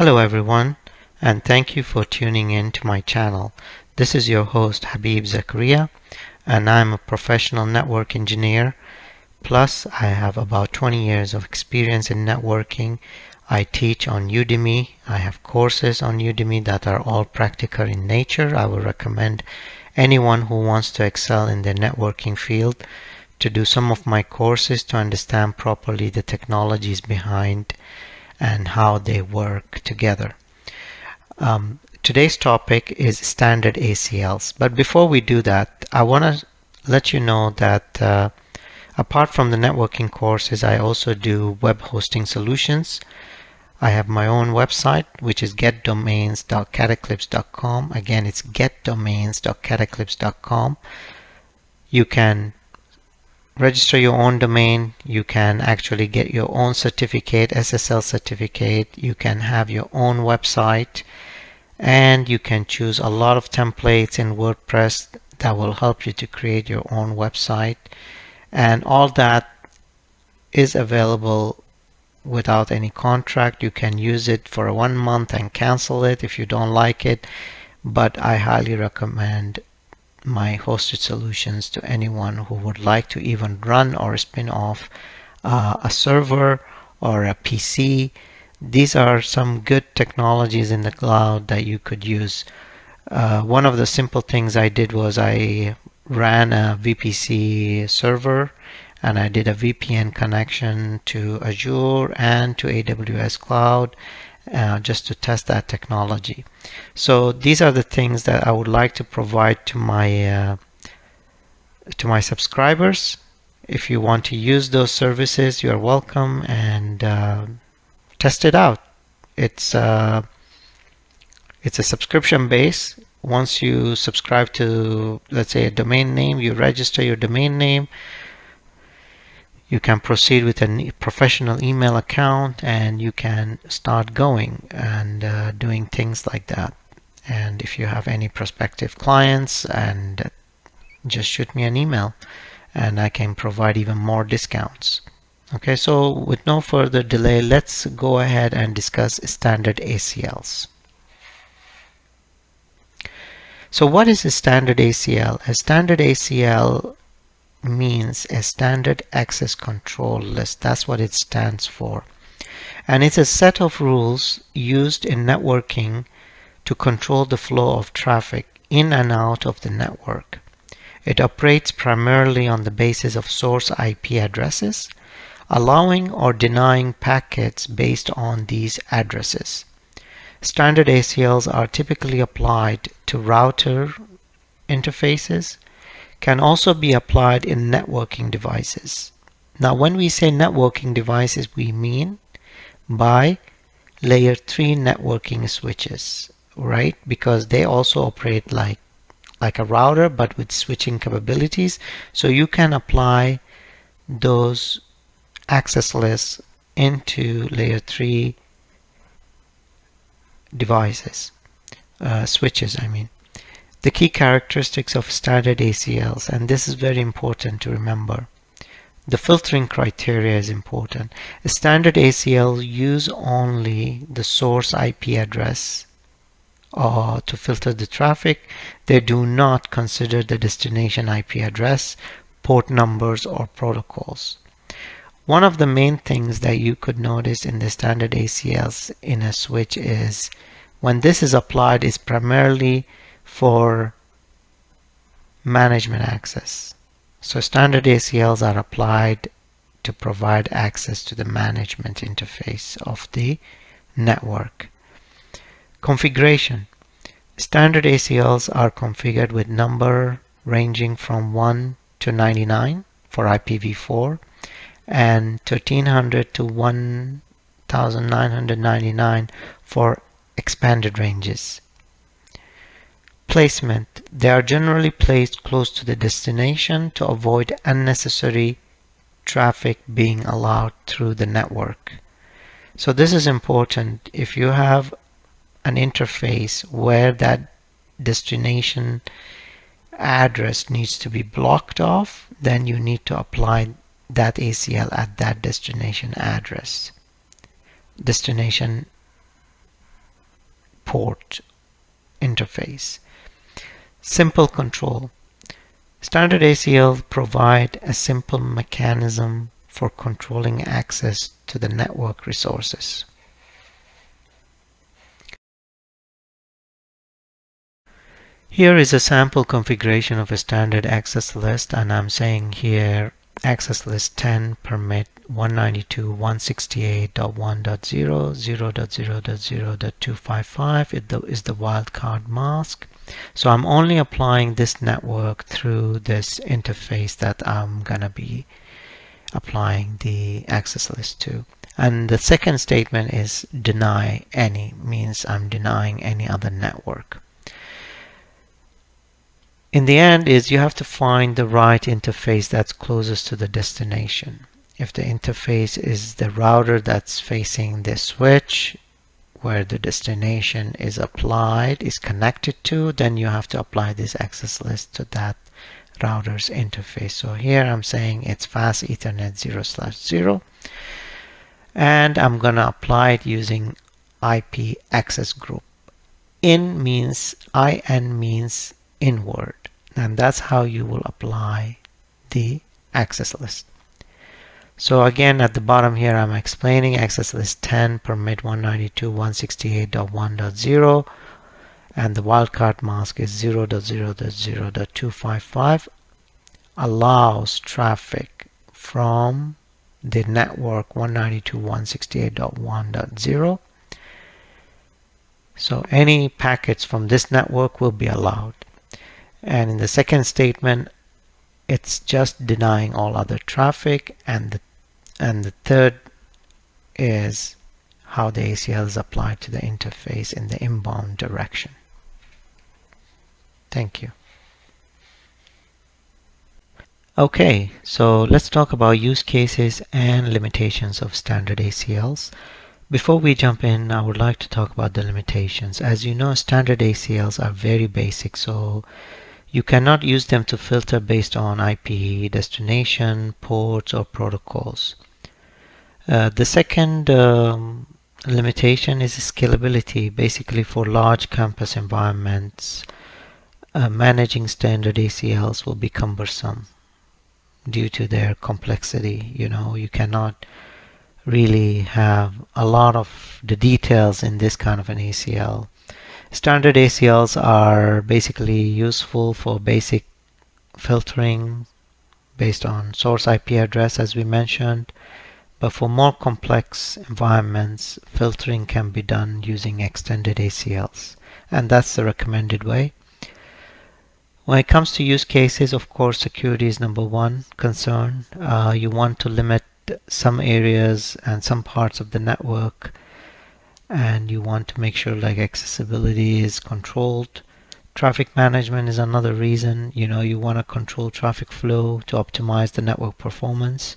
Hello everyone, and thank you for tuning in to my channel. This is your host Habib Zakaria, and I'm a professional network engineer. Plus, I have about 20 years of experience in networking. I teach on Udemy. I have courses on Udemy that are all practical in nature. I would recommend anyone who wants to excel in the networking field to do some of my courses to understand properly the technologies behind and how they work together. Today's topic is standard ACLs. But before we do that, I want to let you know that apart from the networking courses, I also do web hosting solutions. I have my own website, which is getdomains.cataclysm.com. Again, it's getdomains.cataclysm.com. You can register your own domain. You can actually get your own certificate, SSL certificate. You can have your own website, and you can choose a lot of templates in WordPress that will help you to create your own website. And all that is available without any contract. You can use it for 1 month and cancel it if you don't like it. But I highly recommend my hosted solutions to anyone who would like to even run or spin off a server or a PC. These are some good technologies in the cloud that you could use. One of the simple things I did was I ran a VPC server, and I did a VPN connection to Azure and to AWS Cloud just to test that technology. So these are the things that I would like to provide to my subscribers. If you want to use those services, you are welcome, and test it out. It's a subscription base. Once you subscribe to, let's say, a domain name, you register your domain name. You can proceed with a professional email account, and you can start going and doing things like that. And if you have any prospective clients, and just shoot me an email and I can provide even more discounts. Okay, so with no further delay, let's go ahead and discuss standard ACLs. So what is a standard ACL? A standard ACL means a standard access control list. That's what it stands for. And it's a set of rules used in networking to control the flow of traffic in and out of the network. It operates primarily on the basis of source IP addresses, allowing or denying packets based on these addresses. Standard ACLs are typically applied to router interfaces, can also be applied in networking devices. Now, when we say networking devices, we mean by layer 3 networking switches, right? Because they also operate like a router, but with switching capabilities. So you can apply those access lists into layer 3 devices, switches, I mean. The key characteristics of standard ACLs, and this is very important to remember. The filtering criteria is important. A standard ACL use only the source IP address to filter the traffic. They do not consider the destination IP address, port numbers, or protocols. One of the main things that you could notice in the standard ACLs in a switch is when this is applied, it's primarily for management access. So standard ACLs are applied to provide access to the management interface of the network. Configuration. Standard ACLs are configured with number ranging from 1 to 99 for IPv4 and 1300 to 1999 for expanded ranges. Placement. They are generally placed close to the destination to avoid unnecessary traffic being allowed through the network. So this is important. If you have an interface where that destination address needs to be blocked off, then you need to apply that ACL at that destination address. Destination port interface. Simple control. Standard ACL provide a simple mechanism for controlling access to the network resources. Here is a sample configuration of a standard access list, and I'm saying here access list 10 permit 192.168.1.0, 0.0.0.255 is the wildcard mask. So I'm only applying this network through this interface that I'm gonna be applying the access list to. And the second statement is deny any, means I'm denying any other network. In the end is you have to find the right interface that's closest to the destination. If the interface is the router that's facing the switch where the destination is applied, is connected to, then you have to apply this access list to that router's interface. So here I'm saying it's fast Ethernet 0/0, and I'm gonna apply it using IP access group. In means inward, and that's how you will apply the access list. So again, at the bottom here, I'm explaining access list 10 permit 192.168.1.0, and the wildcard mask is 0.0.0.255, allows traffic from the network 192.168.1.0. So any packets from this network will be allowed. And in the second statement, it's just denying all other traffic, and the third is how the ACL is applied to the interface in the inbound direction. Thank you. Okay, so let's talk about use cases and limitations of standard ACLs. Before we jump in, I would like to talk about the limitations. As you know, standard ACLs are very basic, so you cannot use them to filter based on IP, destination, ports, or protocols. The second limitation is scalability. Basically, for large campus environments, managing standard ACLs will be cumbersome due to their complexity. You cannot really have a lot of the details in this kind of an ACL. Standard ACLs are basically useful for basic filtering based on source IP address, as we mentioned, but for more complex environments, filtering can be done using extended ACLs, and that's the recommended way. When it comes to use cases, of course, security is number one concern. You want to limit some areas and some parts of the network, and you want to make sure like accessibility is controlled. Traffic management is another reason. You want to control traffic flow to optimize the network performance.